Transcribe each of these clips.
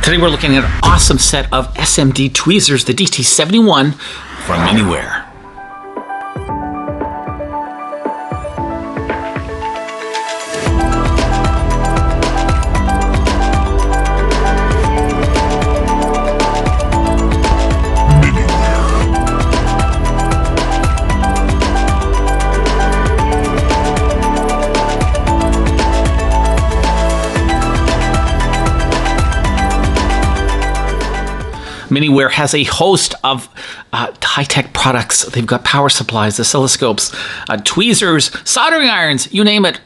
Today we're looking at an awesome set of SMD tweezers, the DT71 from MINIWARE. MINIWARE has a host of high-tech products. They've got power supplies, oscilloscopes, tweezers, soldering irons, you name it.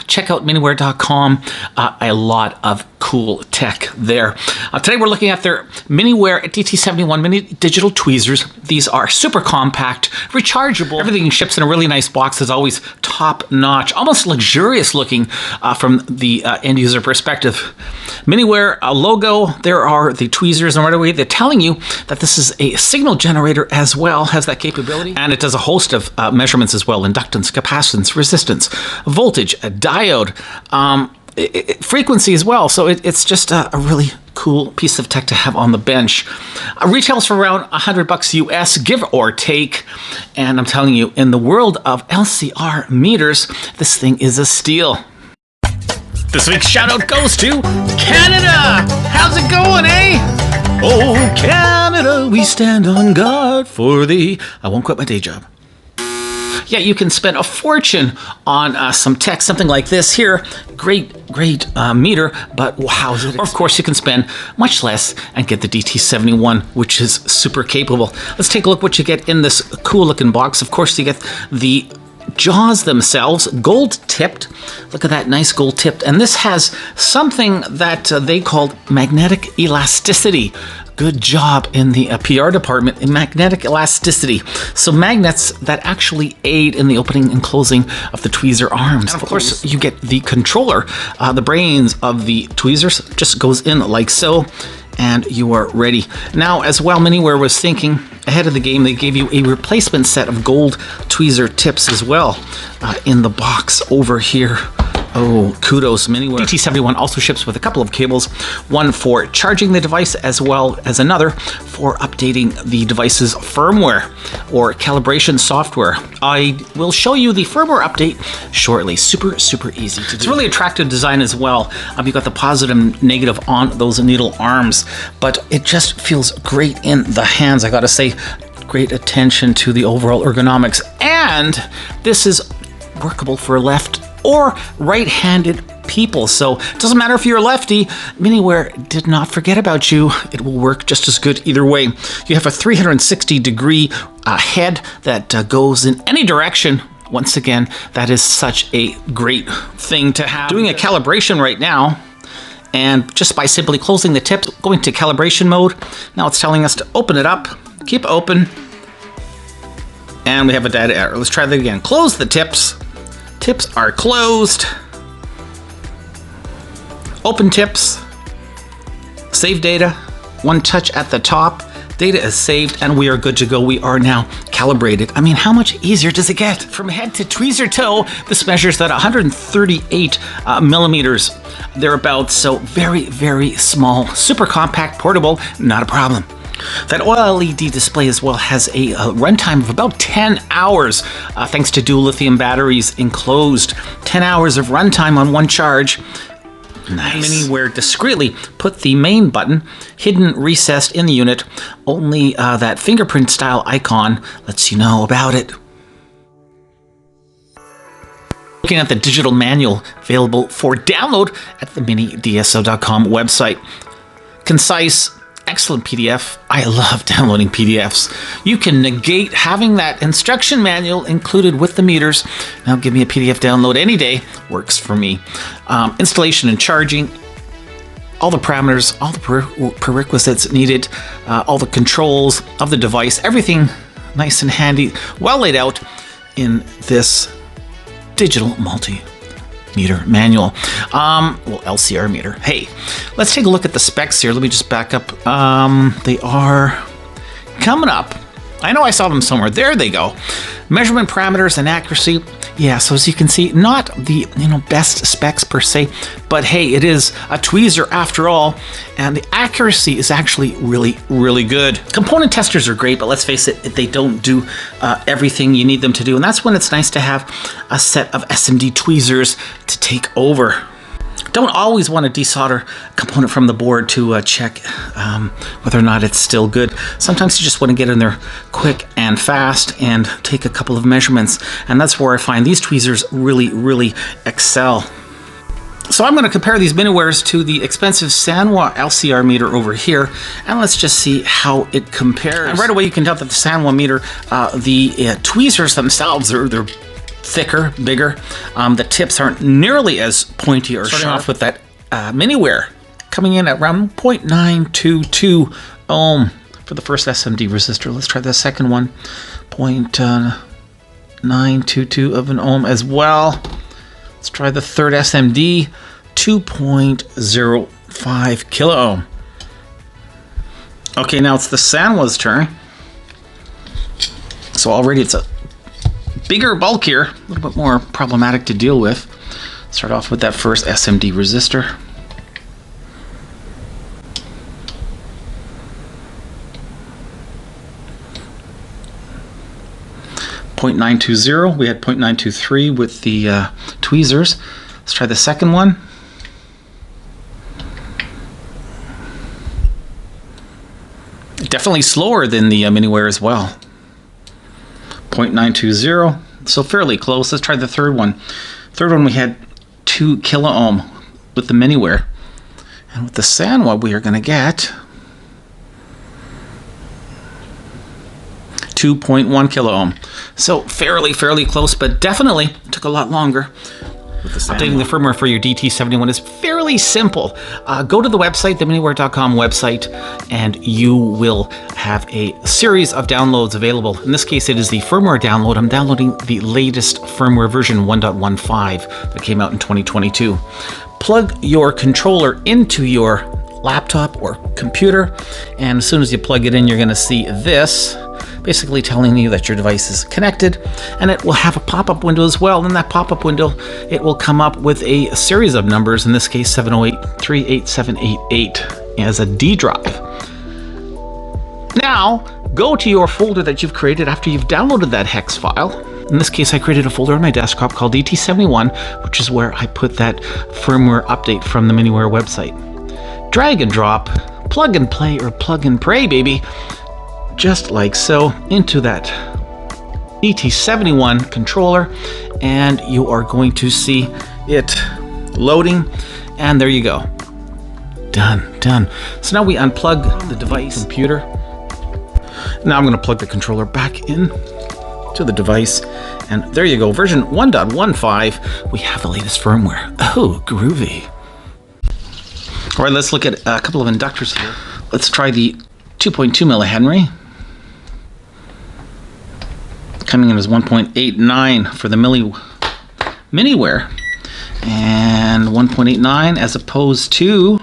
Check out miniware.com. A lot of cool tech there. Today we're looking at their MINIWARE DT71 mini digital tweezers. These are super compact, rechargeable. Everything ships in a really nice box. Is always top-notch, almost luxurious looking from the end-user perspective. MINIWARE logo, there are the tweezers, and right away they're telling you that this is a signal generator as well, has that capability. And it does a host of measurements as well: inductance, capacitance, resistance, voltage, a diode, frequency as well. So it's just a really cool piece of tech to have on the bench. Retails for around $100 US, give or take. And I'm telling you, in the world of LCR meters, this thing is a steal. This week's shout out goes to Canada. How's it going, eh? Oh, Canada, we stand on guard for thee. I won't quit my day job. Yeah, you can spend a fortune on some tech, something like this here. Great meter, but wow. Or of course, you can spend much less and get the DT71, which is super capable. Let's take a look what you get in this cool looking box. Of course, you get the jaws themselves, gold tipped. Look at that, nice gold tipped. And this has something that they called magnetic elasticity. Good job in the PR department in magnetic elasticity. So magnets that actually aid in the opening and closing of the tweezer arms. And of course, you get the controller. The brains of the tweezers just goes in like so, and you are ready. Now, as well, MINIWARE was thinking ahead of the game. They gave you a replacement set of gold tweezer tips as well in the box over here. Oh, kudos, MINIWARE. DT71 also ships with a couple of cables, one for charging the device as well as another for updating the device's firmware or calibration software. I will show you the firmware update shortly. Super easy to do. It's a really attractive design as well. You've got the positive and negative on those needle arms, but it just feels great in the hands. I gotta say, great attention to the overall ergonomics, and this is workable for left or right-handed people. So it doesn't matter if you're a lefty, MINIWARE did not forget about you. It will work just as good either way. You have a 360-degree head that goes in any direction. Once again, that is such a great thing to have. Doing a calibration right now, and just by simply closing the tips, going to calibration mode, now it's telling us to open it up, keep open, and we have a data error. Let's try that again. Close the tips. Tips are closed. Open tips. Save data. One touch at the top. Data is saved, and we are good to go. We are now calibrated. I mean, how much easier does it get? From head to tweezer toe, this measures that 138 millimeters thereabouts. So very small, super compact, portable, not a problem. That OLED display as well has a runtime of about 10 hours, thanks to dual lithium batteries enclosed. 10 hours of runtime on one charge. Nice. MINIWARE discreetly put the main button hidden, recessed in the unit. Only that fingerprint style icon lets you know about it. Looking at the digital manual available for download at the minidso.com website. Concise, excellent PDF. I love downloading PDFs. You can negate having that instruction manual included with the meters. Now give me a PDF download any day. Works for me. Installation and charging. All the parameters, all the prerequisites needed, all the controls of the device, everything nice and handy, well laid out in this digital multimeter manual. Well, LCR meter. Hey, let's take a look at the specs here. Let me just back up. They are coming up. I know I saw them somewhere. There they go. Measurement parameters and accuracy. Yeah, so as you can see, not the best specs per se, but hey, it is a tweezer after all, and the accuracy is actually really, really good. Component testers are great, but let's face it, they don't do everything you need them to do, and that's when it's nice to have a set of SMD tweezers to take over. Don't always want to desolder a component from the board to check whether or not it's still good. Sometimes you just want to get in there quick and fast and take a couple of measurements, and that's where I find these tweezers really, really excel. So I'm going to compare these MINIWAREs to the expensive Sanwa LCR meter over here, and let's just see how it compares. And right away you can tell that the Sanwa meter, the tweezers themselves, they're thicker, bigger. The tips aren't nearly as pointy or starting off with that MINIWARE coming in at around 0.922 ohm for the first SMD resistor. Let's try the second one, 0.922 of an ohm as well. Let's try the third SMD, 2.05 kilo ohm. Okay, now it's the Sanwa's turn. So already it's a bigger, bulkier, a little bit more problematic to deal with. Start off with that first SMD resistor. .920. We had 0.923 with the tweezers. Let's try the second one. Definitely slower than the MINIWARE as well. 0.920, so fairly close. Let's try the third one. Third one we had 2 kilo ohm with the MINIWARE, and with the Sanwa we are going to get 2.1 kilo ohm. So fairly close, but definitely took a lot longer. Updating the firmware for your DT71 is fairly simple. Go to the website, the MINIWARE.com website, and you will have a series of downloads available. In this case, it is the firmware download. I'm downloading the latest firmware version 1.15 that came out in 2022. Plug your controller into your laptop or computer, and as soon as you plug it in, you're going to see this, basically telling you that your device is connected, and it will have a pop-up window as well. In that pop-up window, it will come up with a series of numbers, in this case 708-38788 as a D drive. Now, go to your folder that you've created after you've downloaded that hex file. In this case, I created a folder on my desktop called DT71, which is where I put that firmware update from the MINIWARE website. Drag and drop, plug and play, or plug and pray, baby, just like so, into that DT71 controller, and you are going to see it loading, and there you go. Done. So now we unplug the device computer. Now I'm going to plug the controller back in to the device, and there you go, version 1.15. We have the latest firmware. Oh, groovy. All right, let's look at a couple of inductors here. Let's try the 2.2 millihenry. Coming in as 1.89 for the MINIWARE, and 1.89 as opposed to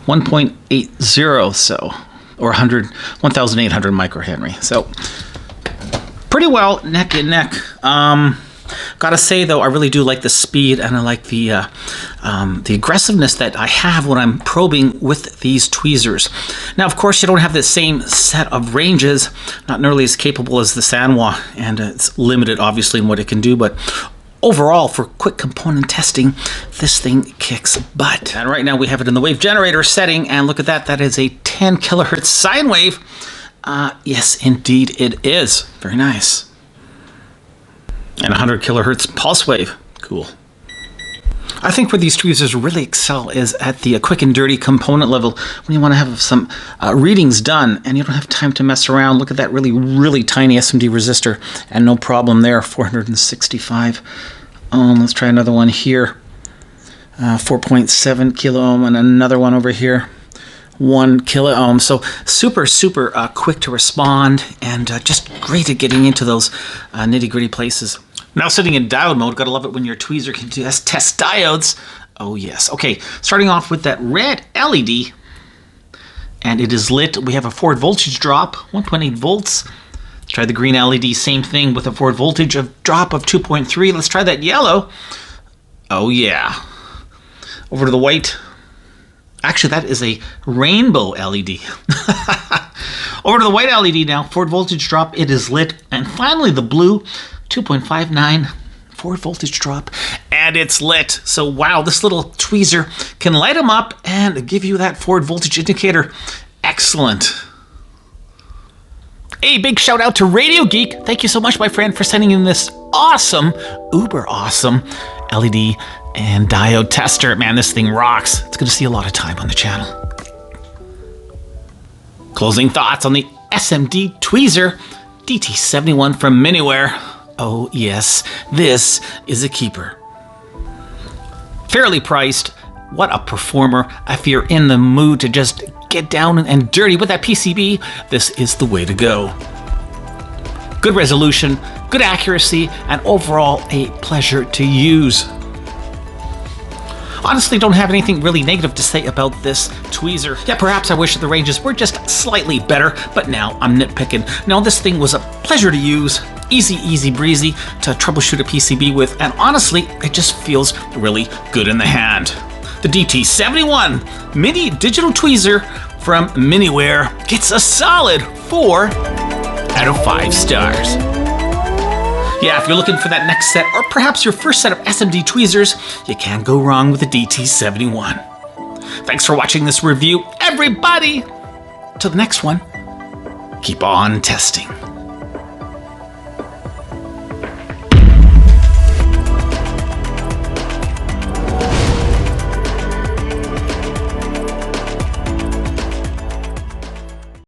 1.80, so, or 1,800 microhenry. So pretty well neck and neck. Gotta say though, I really do like the speed, and I like the aggressiveness that I have when I'm probing with these tweezers. Now, of course, you don't have the same set of ranges, not nearly as capable as the Sanwa, and it's limited obviously in what it can do, but overall, for quick component testing, this thing kicks butt. And right now we have it in the wave generator setting, and look at that, that is a 10 kilohertz sine wave. Yes, indeed it is. Very nice. And 100 kilohertz pulse wave. Cool. I think where these tweezers really excel is at the quick and dirty component level, when you want to have some readings done and you don't have time to mess around. Look at that really tiny SMD resistor, and no problem there, 465 ohm. Let's try another one here, 4.7 kilo ohm, and another one over here, 1 kilo ohm. So super quick to respond, and just great at getting into those nitty-gritty places. Now sitting in diode mode, gotta love it when your tweezer can test diodes. Oh yes. Okay, starting off with that red LED, and it is lit. We have a forward voltage drop, 1.8 volts, Try the green LED, same thing with a forward voltage of drop of 2.3. Let's try that yellow. Oh yeah. Over to the white. Actually, that is a rainbow LED. Over to the white LED now. Forward voltage drop, it is lit. And finally the blue, 2.59 forward voltage drop, and it's lit. So wow, this little tweezer can light them up and give you that forward voltage indicator. Excellent. A big shout out to Radio Geek. Thank you so much, my friend, for sending in this awesome, uber awesome LED and diode tester. Man, this thing rocks. It's going to see a lot of time on the channel. Closing thoughts on the SMD Tweezer DT71 from MINIWARE. Oh yes, this is a keeper. Fairly priced. What a performer. If you're in the mood to just get down and dirty with that PCB, this is the way to go. Good resolution, good accuracy, and overall a pleasure to use. Honestly, don't have anything really negative to say about this tweezer. Yeah, perhaps I wish the ranges were just slightly better, but now I'm nitpicking. No, this thing was a pleasure to use. Easy breezy to troubleshoot a PCB with, and honestly, it just feels really good in the hand. The DT71 Mini Digital Tweezer from MINIWARE gets a solid 4 out of 5 stars. Yeah, if you're looking for that next set, or perhaps your first set of SMD tweezers, you can't go wrong with the DT71. Thanks for watching this review, everybody! Till the next one, keep on testing.